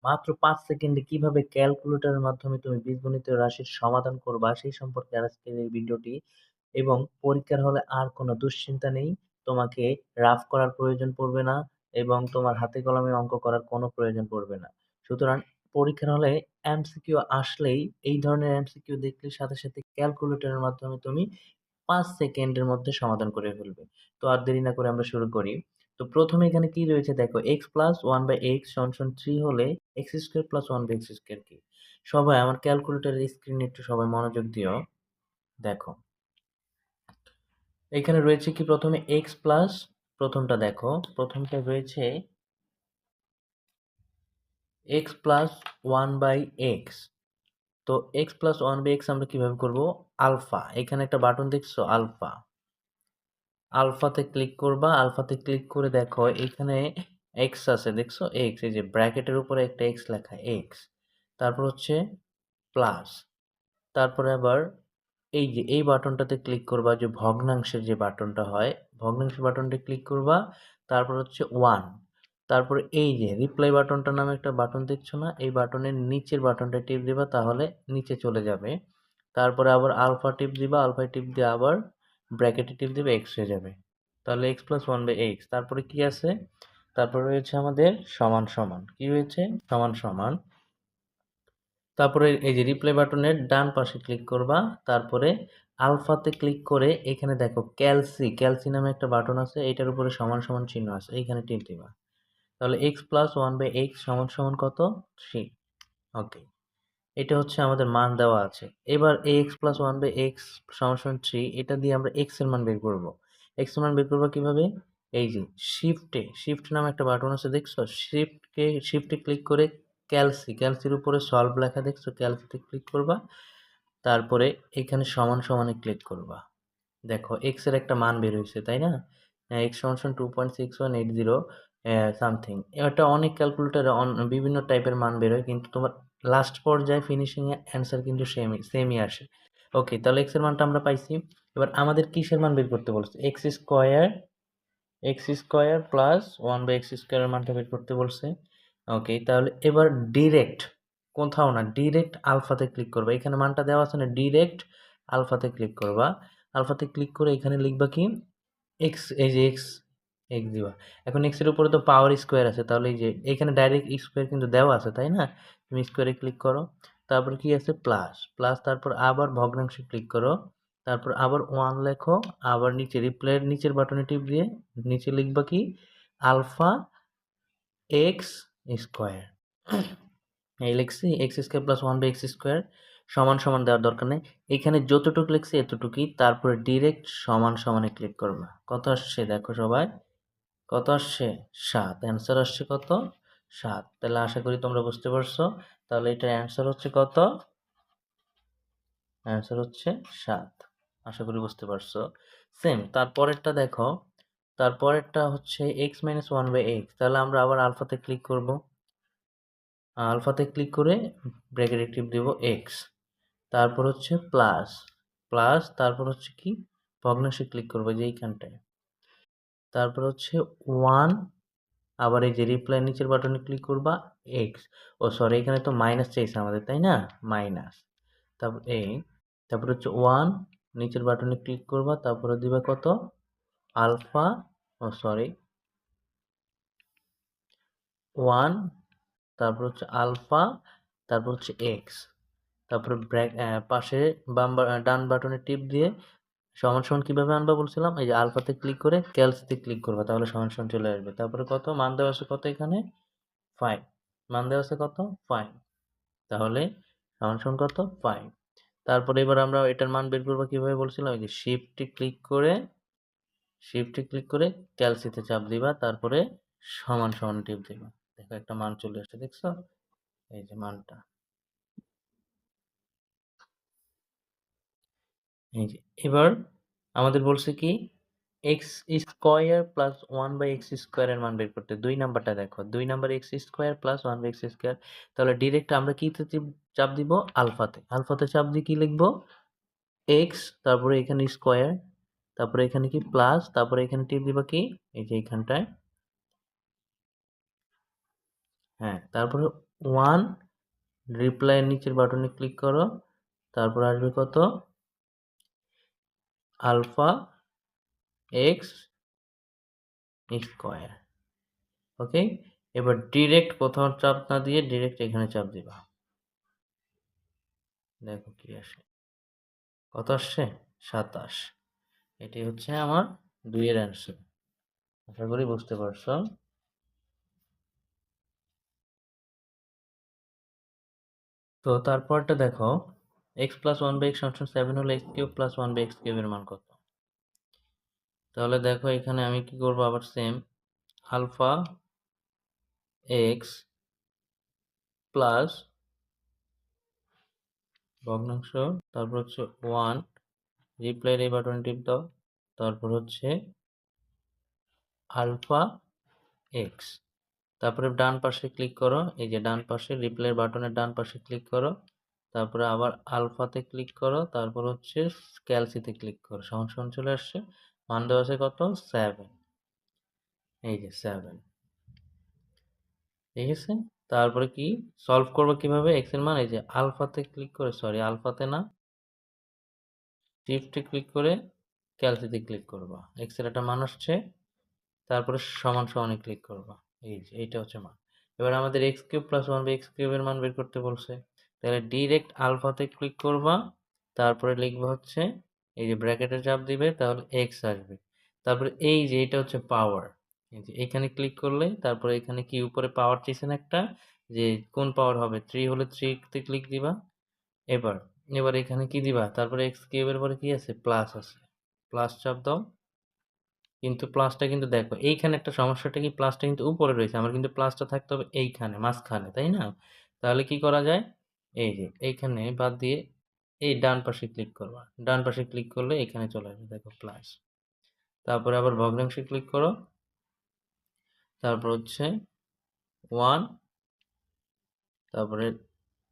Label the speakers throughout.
Speaker 1: মাত্র 5 সেকেন্ডে কিভাবে ক্যালকুলেটরের মাধ্যমে তুমি বীজগণিতীয় রাশির সমাধান করবা সেই সম্পর্কে আজকের এই ভিডিওটি। এবং পরীক্ষার হলে আর কোনো দুশ্চিন্তা নেই। তোমাকে রাফ করার প্রয়োজন পড়বে না এবং তোমার হাতে কলমে অঙ্ক করার কোনো প্রয়োজন পড়বে না। সুতরাং পরীক্ষার হলে এমসিকিউ আসলেই এই ধরনের এমসিকিউ দেখলে সাথে, সাথে ক্যালকুলেটরের মাধ্যমে তুমি ৫ সেকেন্ডের মধ্যে সমাধান করে ফেলবে। তো আর দেরি না করে আমরা শুরু করি। তো প্রথমে এখানে কি রয়েছে দেখো x প্লাস 1/x সমান 3 হলে x square plus 1/x square কি? সবাই আমার ক্যালকুলেটরের স্ক্রিনে একটু সবাই মনোযোগ দিও। দেখো এখানে রয়েছে কি প্রথমে x প্লাস প্রথমটা দেখো, প্রথমটা রয়েছে x প্লাস 1/x। তো x প্লাস 1/x আমরা কিভাবে করব? আলফা, এখানে একটা বাটন দেখছো আলফা, আলফাতে ক্লিক করবা। আলফাতে ক্লিক করে দেখো এখানে এক্স আছে, দেখছো এক্স, এই যে ব্র্যাকেটের উপরে একটা এক্স লেখা এক্স। তারপর হচ্ছে প্লাস, তারপরে আবার এই যে এই বাটনটাতে ক্লিক করবা, যে ভগ্নাংশের যে বাটনটা হয় ভগ্নাংশের বাটনটা ক্লিক করবা। তারপর হচ্ছে ওয়ান, তারপরে এই যে রিপ্লাই বাটনটা নামে একটা বাটন দেখছো না, এই বাটনের নিচের বাটনটা টিপ দিবা, তাহলে নিচে চলে যাবে। তারপরে আবার আলফা টিপ দিবা, আলফা টিপ দিয়ে আবার ব্র্যাকেটে টিপ দিবে, এক্স হয়ে যাবে। তাহলে এক্স প্লাস 1/x। তারপরে কি আছে? তারপরে রয়েছে আমাদের সমান সমান, কি রয়েছে? সমান সমান। তারপরে এই যে রিপ্লাই বাটনের ডান পাশে ক্লিক করবা। তারপরে আলফাতে ক্লিক করে এখানে দেখো ক্যালসি, ক্যালসি নামে একটা বাটন আছে, এটার উপরে সমান সমান চিহ্ন আছে, এইখানে টিপ দিবা। তাহলে এক্স প্লাস 1/x সমান সমান কত? 3। ওকে, এটা হচ্ছে আমাদের মান দেওয়া আছে। এবার এক্স প্লাস 1/x সমান সমান 3, এটা দিয়ে আমরা এক্স এর মান বের করব। এক্স এর মান বের করবো কিভাবে? এই যে শিফট নামে একটা বাটন আছে, দেখছো? শিফটে ক্লিক করে ক্যালসি, ক্যালসির উপরে সলভ লেখা দেখছো, ক্যালসিতে ক্লিক করবা। তারপরে এখানে সমান সমানে ক্লিক করবা। দেখো এক্স এর একটা মান বের হয়েছে, তাই না? এক্স সমান সমান 2.6180 সামথিং। এটা অনেক ক্যালকুলেটরে বিভিন্ন টাইপের মান বেরোয়, কিন্তু তোমার লাস্ট পর্যায়ে ফিনিশিং এ অ্যান্সার কিন্তু সেমই আসে। ওকে, তাহলে এক্স এর মানটা আমরা পাইছি। এবার আমাদের কিসের মান বের করতে বলছে? এক্স স্কোয়ার প্লাস 1/x স্কোয়ারের মানটা বের করতে বলছে। ওকে, তাহলে এবার ডিরেক্ট, কোথাও না, ডিরেক্ট আলফাতে ক্লিক করবা। এখানে মানটা দেওয়া আছে না, ডিরেক্ট আলফাতে ক্লিক করবা। আলফাতে ক্লিক করে এখানে লিখবা কি? এক্স, এই যে এক্স, এক্স দিবা। এখন এক্স এর উপরে তো পাওয়ার স্কোয়ার আছে, তাহলে এই যে এখানে ডাইরেক্ট স্কোয়ার কিন্তু দেওয়া আছে, তাই না? তুমি স্কোয়ারে ক্লিক করো। তারপর কি আছে? প্লাস, প্লাস তারপর আবার ভগ্নাংশে ক্লিক করো। তারপর আবার ওয়ান লেখো, আবার নিচে রিপ্লাইয়ের নিচের বাটনে টিপ দিয়ে নিচে লিখবা কি? Alpha x square. এই লিখছি x square plus 1/x square সমান সমান দেওয়ার দরকার নেই। এখানে যতটুকু লিখছি এতটুকুই, তারপরে ডিরেক্ট সমান সমানে ক্লিক করবা। কত আসছে দেখো সবাই, কত আসছে? 7। অ্যান্সার আসছে কত? 7। তাহলে আশা করি তোমরা বুঝতে পারছো। তাহলে এটার অ্যান্সার হচ্ছে কত? অ্যান্সার হচ্ছে 7। আশা করি বুঝতে পারছো। সেম তারপরেরটা দেখো, তারপরেরটা হচ্ছে এক্স মাইনাস 1/x। তাহলে আমরা আবার আলফাতে ক্লিক করব। আলফাতে ক্লিক করে ব্র্যাকেটে টিপ দেব এক্স। তারপর হচ্ছে প্লাস, প্লাস তারপর হচ্ছে কি? ভগ্নাংশে ক্লিক করবো যে এইখানটায়। তারপর হচ্ছে ওয়ান, আবার এই যে রিপ্লাই নিচের বাটনে ক্লিক করবা, এক্স। ও সরি, এখানে তো মাইনাস চাইছে আমাদের, তাই না? মাইনাস, তারপর এই, তারপর হচ্ছে ওয়ান, নিচের বাটনে ক্লিক করবা, তারপরে দিবা কত? আলফা, ও সরি, ওয়ান, তারপর হচ্ছে আলফা, তারপর হচ্ছে এক্স। তারপরে পাশে ডান বাটনে টিপ দিয়ে সমান সমান কিভাবে আনবা বলছিলাম? এই যে আলফাতে ক্লিক করে ক্যালসিতে ক্লিক করবা, তাহলে সমান সমান চলে আসবে। তারপরে কত মান দেওয়া আছে? কত এখানে? 5। মান দেওয়া আছে কত? 5। তাহলে সমান সমান কত? 5। তারপরে এবার আমরা এটার মান বের করবো কিভাবে বলছিলাম? এই যে শিফটে ক্লিক করে ক্যালসিতে চাপ দিবা, তারপরে সমান সমান টিপ দিবা। দেখো একটা মান চলে আসছে, দেখছো? এই যে মানটা, এই যে। এবার আমাদের বলছে কি? এক্স স্কোয়ার প্লাস 1/x স্কোয়ারের মান বের করতে। 2 নাম্বারটা দেখো, 2 number x square plus 1/x square. তাহলে ডিরেক্ট আমরা কিতে চাপ দিব? আলফাতে। আলফাতে চাপ দিয়ে কি লিখবো? এক্স, তারপরে এখানে স্কোয়ার, তারপরে এখানে কি? প্লাস, তারপরে এখানে টিপ দিবা কি? এই যে এইখানটায়, হ্যাঁ, তারপরে 1 রিপ্লাইয়ের নিচের বাটনে ক্লিক করো, তারপর আসবে কত আলফা এক্স স্কোয়ার। ওকে, এবার ডিরেক্ট কোথাও চাপ না দিয়ে ডিরেক্ট এখানে চাপ দিবা, দেখো কি আসে, কত আসছে 27। এটি হচ্ছে আমার 2 এর অ্যান্সার। আশা করি বুঝতে পারছো। তো তারপরটা দেখো, x প্লাস 1/x সমান 7 হলে x কিউব প্লাস 1/x কিউবের মান কত? তাহলে দেখো এখানে আমি কি করবো, আবার সেম আলফা এক্স প্লাস ভগ্নাংশ, তারপর হচ্ছে 1 রিপ্লাইয়ের এই বাটনে টিপ দাও, তারপর হচ্ছে আলফা এক্স, তারপরে ডান পাশে ক্লিক করো, এই যে ডান পাশে রিপ্লাইয়ের বাটনের ডান পাশে ক্লিক করো, তারপরে আবার আলফাতে ক্লিক করো, তারপর হচ্ছে ক্যালসিতে ক্লিক করো, সমান সমান চলে আসছে, মান দেওয়া আছে কত 7, এই যে 7, ঠিক আছে। তারপরে কি সলভ করবো কিভাবে, এক্স এর মান এই যে আলফাতে ক্লিক করে, সরি আলফাতে না, শিফটে ক্লিক করে ক্যালসিতে ক্লিক করবা, এক্স এর একটা মান আসছে, তারপরে সমান সমানে ক্লিক করবা, এই যে এইটা হচ্ছে মান। এবার আমাদের এক্স কিউব প্লাস 1/x কিউবের মান বের করতে বলছে, তাহলে ডিরেক্ট আলফাতে ক্লিক করবা, তারপরে লিখবা হচ্ছে এই যে ব্র্যাকেটে চাপ দিবে, তাহলে এক্স আসবে, তারপরে এই যে এটা হচ্ছে পাওয়ার, এই যে এখানে ক্লিক করলে তারপরে এখানে কি উপরে পাওয়ার চেয়েছেন একটা, যে কোন পাওয়ার হবে, 3 হলে 3 তে ক্লিক দিবা। এবার এবার এখানে কি দিবা, তারপরে এক্স কিউবের পরে কি আছে, প্লাস আছে, প্লাস চাপ দাও, কিন্তু প্লাসটা কিন্তু দেখো এইখানে একটা সমস্যাটা কি, প্লাসটা কিন্তু উপরে রয়েছে, আমার কিন্তু প্লাসটা থাকতে হবে এইখানে মাঝখানে, তাই না? তাহলে কি করা যায়, এই যে এইখানে বাদ দিয়ে এই ডান পাশে ক্লিক করবা, ডান পাশে ক্লিক করলে এখানে চলে আসবে দেখো প্লাস, তারপরে আবার ভগ্নাংশে ক্লিক করো, তারপর হচ্ছে 1, তারপরে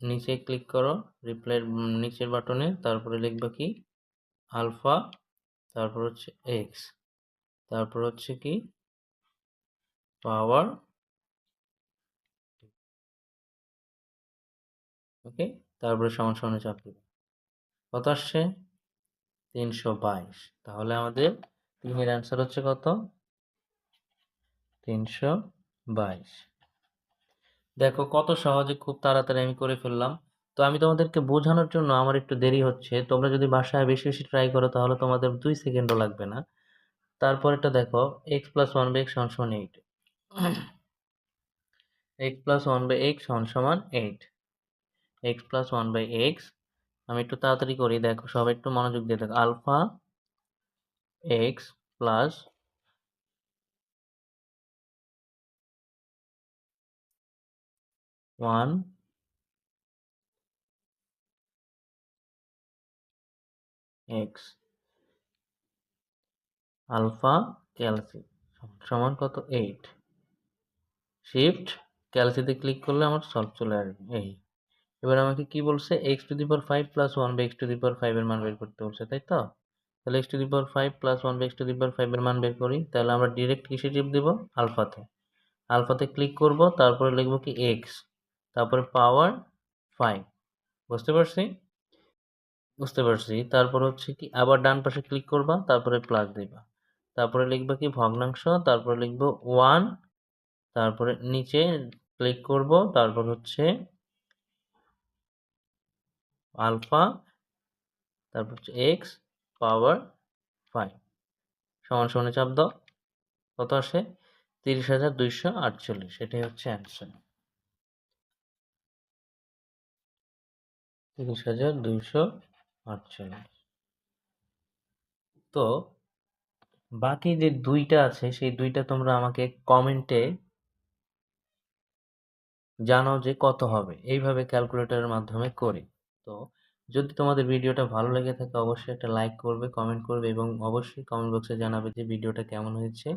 Speaker 1: নিচে ক্লিক করো রিপ্লাইয়ের নিচের বাটনে, তারপরে লিখবা কি আলফা, তারপর হচ্ছে এক্স, তারপর হচ্ছে কি পাওয়ার, ওকে, তারপরে সমান সমানে চাপ দিবে, কত আসছে 322। তাহলে আমাদের 3 এর অ্যান্সার হচ্ছে কত 322। দেখো কত সহজে খুব তাড়াতাড়ি আমি করে ফেললাম। তো আমি তোমাদেরকে বোঝানোর জন্য আমার একটু দেরি হচ্ছে, তোমরা যদি বাসায় বেশি বেশি ট্রাই করো তাহলে তোমাদের 2 সেকেন্ডও লাগবে না। তারপরেরটা দেখো x প্লাস 1/x সমান সমান 8, x প্লাস 1/x সমান সমান 8, x প্লাস 1/x, আমি একটু তাড়াতাড়ি করি, দেখো সবাই একটু মনোযোগ দিয়ে দেখো, alpha x plus 1 x alpha ক্যালসি সমান কত 8, শিফট ক্যালসিতে ক্লিক করলে আমার সলভ চলে আসবে এই। এবার আমাকে কি বলছে, x to the power 5 plus 1 by x to the power 5 এর মান বের করতে বলছে, তাই তো? তাহলে x to the power 5 plus 1 by x to the power 5 এর মান বের করি, তাহলে আমরা ডিরেক্ট কিসে টিপ দিব, আলফাতে, আলফাতে ক্লিক করব, তারপরে লিখব কি x, তারপরে পাওয়ার 5, বুঝতে পারছি? বুঝতে পারছি। তারপর হচ্ছে কি আবার ডান পাশে ক্লিক করবা, তারপরে প্লাস দিবা, তারপরে লিখবা কি ভগ্নাংশ, তারপরে লিখব 1, তারপরে নিচে ক্লিক করব, তারপর হচ্ছে আলফা, তারপর হচ্ছে এক্স পাওয়ার 5 সমান সমানে চাপ দাও, কত আসে 30,248, এটাই হচ্ছে অ্যান্সার 30,248। তো বাকি যে দুইটা আছে সেই দুইটা তোমরা আমাকে কমেন্টে জানাও যে কত হবে, এইভাবে ক্যালকুলেটরের মাধ্যমে করি। তো যদি তোমাদের ভিডিওটা ভালো লেগে থাকে অবশ্যই একটা লাইক করবে, কমেন্ট করবে এবং অবশ্যই কমেন্ট বক্সে জানাবে যে ভিডিওটা কেমন হয়েছে।